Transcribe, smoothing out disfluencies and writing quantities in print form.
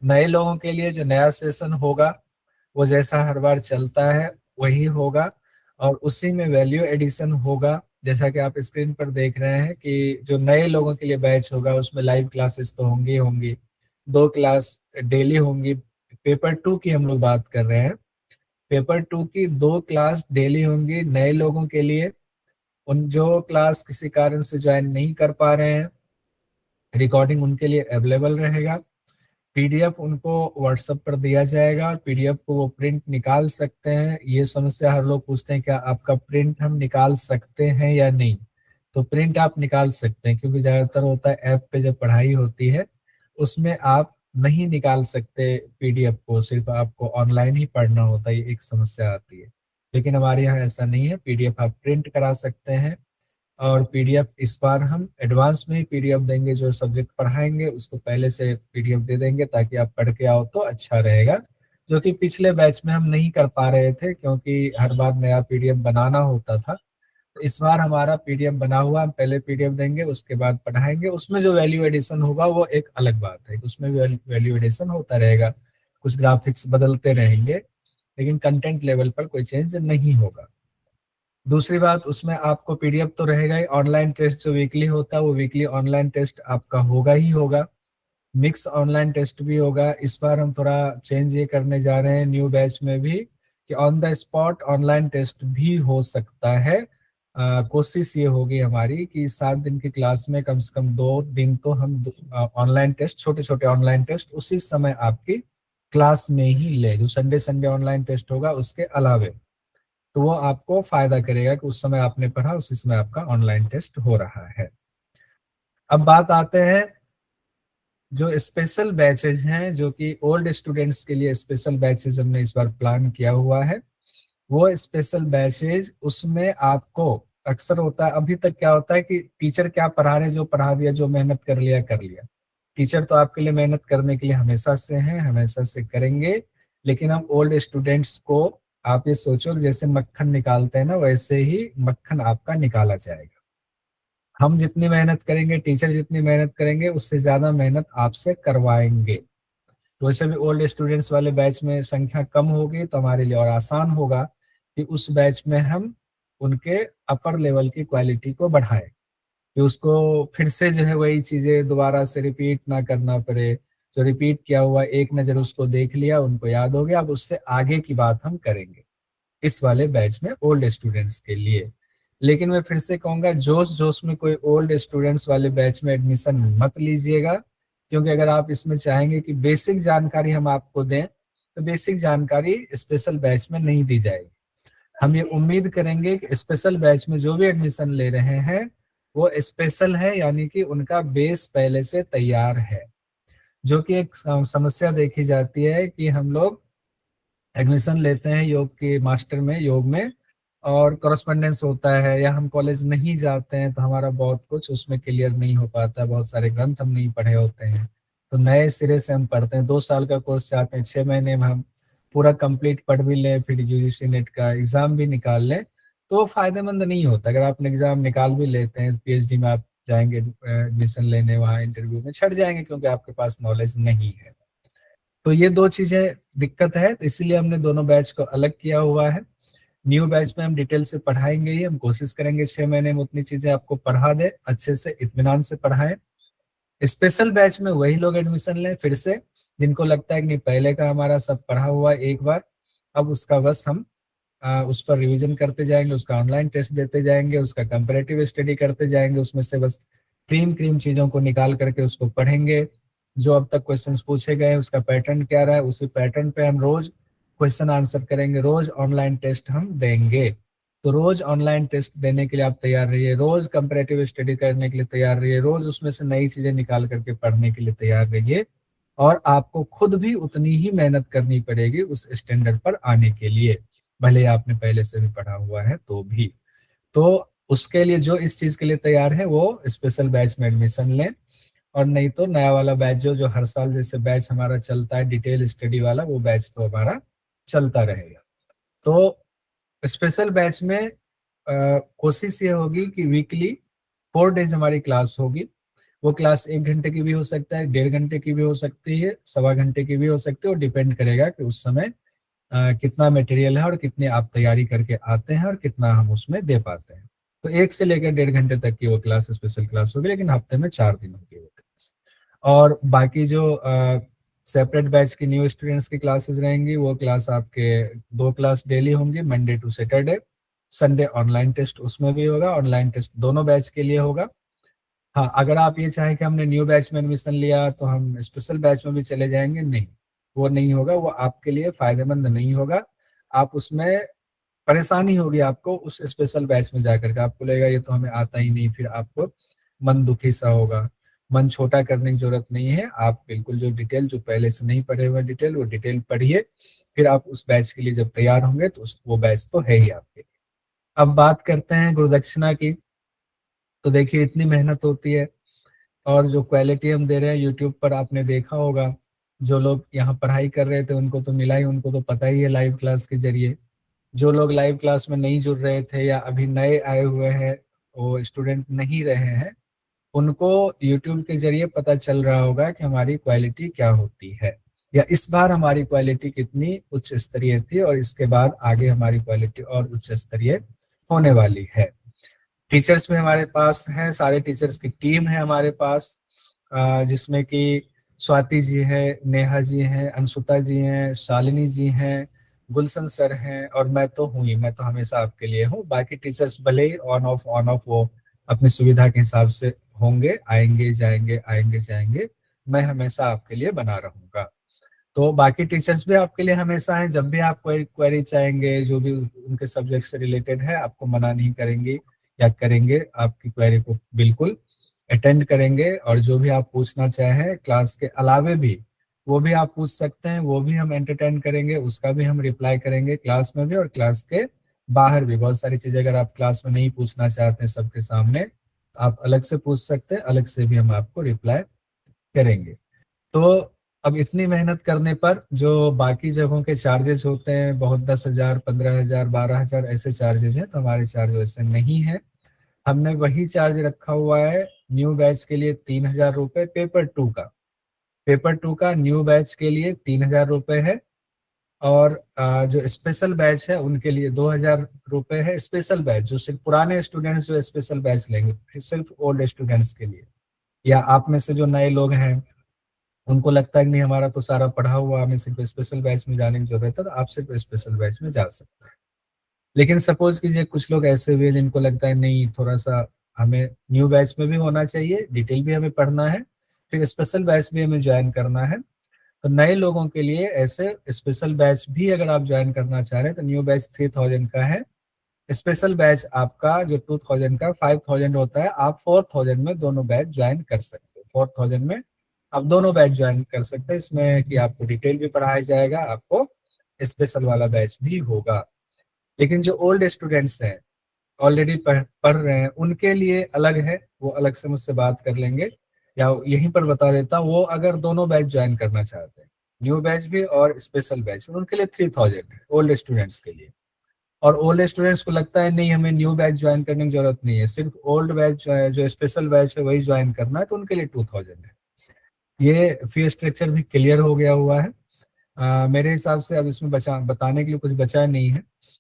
नए लोगों के लिए जो नया सेशन होगा वो जैसा हर बार चलता है वही होगा, और उसी में वैल्यू एडिशन होगा। जैसा कि आप स्क्रीन पर देख रहे हैं कि जो नए लोगों के लिए बैच होगा उसमें लाइव क्लासेस तो होंगी होंगी, 2 क्लास डेली होंगी। पेपर 2 की हम लोग बात कर रहे हैं। पेपर 2 की 2 क्लास डेली होंगी नए लोगों के लिए। उन जो क्लास किसी कारण से ज्वाइन नहीं कर पा रहे हैं, रिकॉर्डिंग उनके लिए अवेलेबल रहेगा। पीडीएफ उनको व्हाट्सएप पर दिया जाएगा और पीडीएफ को वो प्रिंट निकाल सकते हैं। ये समस्या हर लोग पूछते हैं, क्या आपका प्रिंट हम निकाल सकते हैं या नहीं? तो प्रिंट आप निकाल सकते हैं, क्योंकि ज्यादातर होता है ऐप पे जब पढ़ाई होती है उसमें आप नहीं निकाल सकते पीडीएफ को, सिर्फ आपको ऑनलाइन ही पढ़ना होता है, ये एक समस्या आती है। लेकिन हमारे यहाँ ऐसा नहीं है, पीडीएफ आप प्रिंट करा सकते हैं। और पीडीएफ इस बार हम एडवांस में ही पीडीएफ देंगे, जो सब्जेक्ट पढ़ाएंगे उसको पहले से पीडीएफ दे देंगे ताकि आप पढ़ के आओ तो अच्छा रहेगा। जो कि पिछले बैच में हम नहीं कर पा रहे थे, क्योंकि हर बार नया पीडीएफ बनाना होता था। तो इस बार हमारा पीडीएफ बना हुआ, हम पहले पीडीएफ देंगे उसके बाद पढ़ाएंगे। उसमें जो वैल्यू एडिशन होगा वो एक अलग बात है, उसमें भी वैल्यू एडिशन होता रहेगा, कुछ ग्राफिक्स बदलते रहेंगे, लेकिन कंटेंट लेवल पर कोई चेंज नहीं होगा। दूसरी बात, उसमें आपको पीडीएफ तो रहेगा ही, ऑनलाइन टेस्ट जो वीकली होता है वो वीकली ऑनलाइन टेस्ट आपका होगा ही होगा। मिक्स ऑनलाइन टेस्ट भी होगा। इस बार हम थोड़ा चेंज ये करने जा रहे हैं न्यू बैच में भी, कि on the spot online test भी हो सकता है। कोशिश ये होगी हमारी कि 7 दिन की क्लास में कम से कम 2 दिन तो हम ऑनलाइन टेस्ट, छोटे छोटे ऑनलाइन टेस्ट उसी समय आपकी क्लास में ही ले। जो संडे संडे ऑनलाइन टेस्ट होगा उसके अलावे, तो वो आपको फायदा करेगा कि उस समय आपने पढ़ा उसी समय आपका ऑनलाइन टेस्ट हो रहा है। अब बात आते हैं जो स्पेशल बैचेज हैं, जो कि ओल्ड स्टूडेंट्स के लिए स्पेशल बैचेज हमने इस बार प्लान किया हुआ है। वो स्पेशल बैचेज, उसमें आपको अक्सर होता है, अभी तक क्या होता है कि टीचर क्या पढ़ा रहे, जो पढ़ा दिया, जो मेहनत कर लिया कर लिया। टीचर तो आपके लिए मेहनत करने के लिए हमेशा से हैं, हमेशा से करेंगे। लेकिन हम ओल्ड स्टूडेंट्स को, आप ये सोचो कि जैसे मक्खन निकालते हैं ना, वैसे ही मक्खन आपका निकाला जाएगा। हम जितनी मेहनत करेंगे, टीचर जितनी मेहनत करेंगे, उससे ज्यादा मेहनत आपसे करवाएंगे। तो वैसे भी ओल्ड स्टूडेंट्स वाले बैच में संख्या कम होगी तो हमारे लिए और आसान होगा कि उस बैच में हम उनके अपर लेवल की क्वालिटी को बढ़ाएं, कि उसको फिर से जो है वही चीजें दोबारा से रिपीट ना करना पड़े। जो रिपीट किया हुआ एक नजर उसको देख लिया, उनको याद हो गया, अब उससे आगे की बात हम करेंगे इस वाले बैच में ओल्ड स्टूडेंट्स के लिए। लेकिन मैं फिर से कहूंगा, जोश जोश में कोई ओल्ड स्टूडेंट्स वाले बैच में एडमिशन मत लीजिएगा, क्योंकि अगर आप इसमें चाहेंगे कि बेसिक जानकारी हम आपको दें, तो बेसिक जानकारी स्पेशल बैच में नहीं दी जाएगी। हम ये उम्मीद करेंगे कि स्पेशल बैच में जो भी एडमिशन ले रहे हैं वो स्पेशल है, यानी कि उनका बेस पहले से तैयार है। जो कि एक समस्या देखी जाती है कि हम लोग एडमिशन लेते हैं योग के मास्टर में, योग में, और करस्पॉन्डेंस होता है, या हम कॉलेज नहीं जाते हैं तो हमारा बहुत कुछ उसमें क्लियर नहीं हो पाता, बहुत सारे ग्रंथ हम नहीं पढ़े होते हैं। तो नए सिरे से हम पढ़ते हैं, 2 साल का कोर्स चाहते हैं 6 महीने में हम पूरा कंप्लीट पढ़ भी लें, फिर यूजीसी नेट का एग्जाम भी निकाल लें, तो फायदेमंद नहीं होता। अगर आप एग्जाम निकाल भी लेते हैं, पीएचडी में आप जाएंगे एडमिशन लेने, वहाँ इंटरव्यू में छट जाएंगे क्योंकि आपके पास नॉलेज नहीं है। तो ये 2 चीजें दिक्कत है, तो इसीलिए हमने दोनों बैच को अलग किया हुआ है। न्यू बैच में हम डिटेल से पढ़ाएंगे ही, हम कोशिश करेंगे 6 महीने में उतनी चीजें आपको पढ़ा दे, अच्छे से इत्मीनान से पढ़ाएं। स्पेशल बैच में वही लोग एडमिशन लें फिर से, जिनको लगता है कि नहीं पहले का हमारा सब पढ़ा हुआ एक बार, अब उसका बस हम उस पर रिवीजन करते जाएंगे, उसका ऑनलाइन टेस्ट देते जाएंगे, उसका कंपेरेटिव स्टडी करते जाएंगे, उसमें से बस क्रीम क्रीम चीजों को निकाल करके उसको पढ़ेंगे। जो अब तक क्वेश्चंस पूछे गए उसका पैटर्न क्या रहा है, उसी पैटर्न पे हम रोज क्वेश्चन आंसर करेंगे, रोज ऑनलाइन टेस्ट हम देंगे। तो रोज ऑनलाइन टेस्ट देने के लिए आप तैयार रहिए, रोज कंपेरेटिव स्टडी करने के लिए तैयार रहिए, रोज उसमें से नई चीजें निकाल करके पढ़ने के लिए तैयार रहिए। और आपको खुद भी उतनी ही मेहनत करनी पड़ेगी उस स्टैंडर्ड पर आने के लिए, भले आपने पहले से भी पढ़ा हुआ है तो भी। तो उसके लिए जो इस चीज के लिए तैयार है वो स्पेशल बैच में एडमिशन लें, और नहीं तो नया वाला बैच जो जो हर साल जैसे बैच हमारा चलता है डिटेल स्टडी वाला, वो बैच तो हमारा चलता रहेगा। तो स्पेशल बैच में कोशिश ये होगी कि वीकली 4 डेज हमारी क्लास होगी। वो क्लास 1 घंटे की भी हो सकता है, 1.5 घंटे की भी हो सकती है, 1.25 घंटे की भी हो सकती है, और डिपेंड करेगा कि उस समय कितना मटेरियल है और कितनी आप तैयारी करके आते हैं और कितना हम उसमें दे पाते हैं। तो 1 से लेकर 1.5 घंटे तक की वो क्लास स्पेशल क्लास होगी, लेकिन हफ्ते में 4 दिन होगी वो क्लास। और बाकी जो सेपरेट बैच की न्यू स्टूडेंट्स की क्लासेस रहेंगी, वो क्लास आपके 2 क्लास डेली होंगी, Monday to Saturday. Sunday online test उसमें भी होगा, ऑनलाइन टेस्ट दोनों बैच के लिए होगा। हाँ, अगर आप ये चाहें कि हमने न्यू बैच में एडमिशन लिया तो हम स्पेशल बैच में भी चले जाएंगे, नहीं, वो नहीं होगा, वो आपके लिए फायदेमंद नहीं होगा। आप उसमें परेशानी होगी आपको उस स्पेशल बैच में जाकर के, आपको लगेगा ये तो हमें आता ही नहीं, फिर आपको मन दुखी सा होगा। मन छोटा करने की जरूरत नहीं है, आप बिल्कुल जो डिटेल, जो पहले से नहीं पढ़े हुए डिटेल, वो डिटेल पढ़िए। फिर आप उस बैच के लिए जब तैयार होंगे तो वो बैच तो है ही आपके लिए। अब बात करते हैं गुरुदक्षिणा की। तो देखिए, इतनी मेहनत होती है और जो क्वालिटी हम दे रहे हैं, यूट्यूब पर आपने देखा होगा, जो लोग यहाँ पढ़ाई कर रहे थे उनको तो मिला ही, उनको तो पता ही है लाइव क्लास के जरिए। जो लोग लाइव क्लास में नहीं जुड़ रहे थे या अभी नए आए हुए हैं, वो स्टूडेंट नहीं रहे हैं, उनको यूट्यूब के जरिए पता चल रहा होगा कि हमारी क्वालिटी क्या होती है, या इस बार हमारी क्वालिटी कितनी उच्च स्तरीय थी और इसके बाद आगे हमारी क्वालिटी और उच्च स्तरीय होने वाली है। टीचर्स भी हमारे पास हैं, सारे टीचर्स की टीम है हमारे पास, जिसमें कि स्वाति जी है, नेहा जी हैं, अंशुता जी हैं, शालिनी जी हैं, गुलशन सर हैं, और मैं तो हूँ ही, मैं तो हमेशा आपके लिए हूँ। बाकी टीचर्स भले ही ऑन ऑफ वो अपनी सुविधा के हिसाब से होंगे, आएंगे जाएंगे, आएंगे जाएंगे, मैं हमेशा आपके लिए बना रहूंगा। तो बाकी टीचर्स भी आपके लिए हमेशा हैं, जब भी आप कोई क्वेरी चाहेंगे, जो भी उनके सब्जेक्ट से रिलेटेड है, आपको मना नहीं करेंगे या करेंगे, आपकी क्वेरी को बिल्कुल अटेंड करेंगे। और जो भी आप पूछना चाहें क्लास के अलावे भी, वो भी आप पूछ सकते हैं, वो भी हम एंटरटेन करेंगे, उसका भी हम रिप्लाई करेंगे क्लास में भी और क्लास के बाहर भी। बहुत सारी चीजें अगर आप क्लास में नहीं पूछना चाहते हैं सबके सामने, आप अलग से पूछ सकते हैं, अलग से भी हम आपको रिप्लाई करेंगे। तो अब इतनी मेहनत करने पर जो बाकी जगहों के चार्जेस होते हैं, बहुत 10,000, 15,000, 12,000 ऐसे चार्जेस हैं, तो हमारे चार्ज वैसे नहीं है। हमने वही चार्ज रखा हुआ है न्यू बैच के लिए, 3,000 रुपये पेपर टू का न्यू बैच के लिए 3,000 रुपये है। और जो स्पेशल बैच है उनके लिए 2,000 रुपये है। स्पेशल बैच जो सिर्फ पुराने स्टूडेंट्स जो स्पेशल बैच लेंगे, फिर सिर्फ ओल्ड स्टूडेंट्स के लिए, या आप में से जो नए लोग हैं उनको लगता है कि नहीं हमारा तो सारा पढ़ा हुआ, हमें सिर्फ स्पेशल बैच में जाने की जरूरत है, तो आप सिर्फ स्पेशल बैच में जा सकते हैं। लेकिन सपोज कीजिए कुछ लोग ऐसे भी हैं जिनको लगता है नहीं, थोड़ा सा हमें न्यू बैच में भी होना चाहिए, डिटेल भी हमें पढ़ना है, फिर स्पेशल बैच भी हमें ज्वाइन करना है। तो नए लोगों के लिए ऐसे स्पेशल बैच भी अगर आप ज्वाइन करना चाह रहे हैं तो न्यू बैच 3,000 का है। स्पेशल बैच आपका जो 2,000 का 5,000 होता है, आप 4,000 में दोनों बैच ज्वाइन कर सकते हैं। 4,000 में आप दोनों बैच ज्वाइन कर सकते हैं, इसमें कि आपको डिटेल भी पढ़ाया जाएगा, आपको स्पेशल वाला बैच भी होगा। लेकिन जो ओल्ड स्टूडेंट्स हैं, ऑलरेडी पढ़ रहे हैं, उनके लिए अलग है, वो अलग से मुझसे बात कर लेंगे, या यहीं पर बता देता हूँ, वो अगर दोनों बैच ज्वाइन करना चाहते हैं, न्यू बैच भी और स्पेशल बैच, उनके लिए 3,000 है ओल्ड स्टूडेंट्स के लिए। और ओल्ड स्टूडेंट्स को लगता है नहीं हमें न्यू बैच ज्वाइन करने की जरूरत नहीं है, सिर्फ ओल्ड बैच जो स्पेशल बैच है वही ज्वाइन करना है, तो उनके लिए 2,000 है। ये फी स्ट्रक्चर भी क्लियर हो गया हुआ है। मेरे हिसाब से अब इसमें बताने के लिए कुछ बचा नहीं है।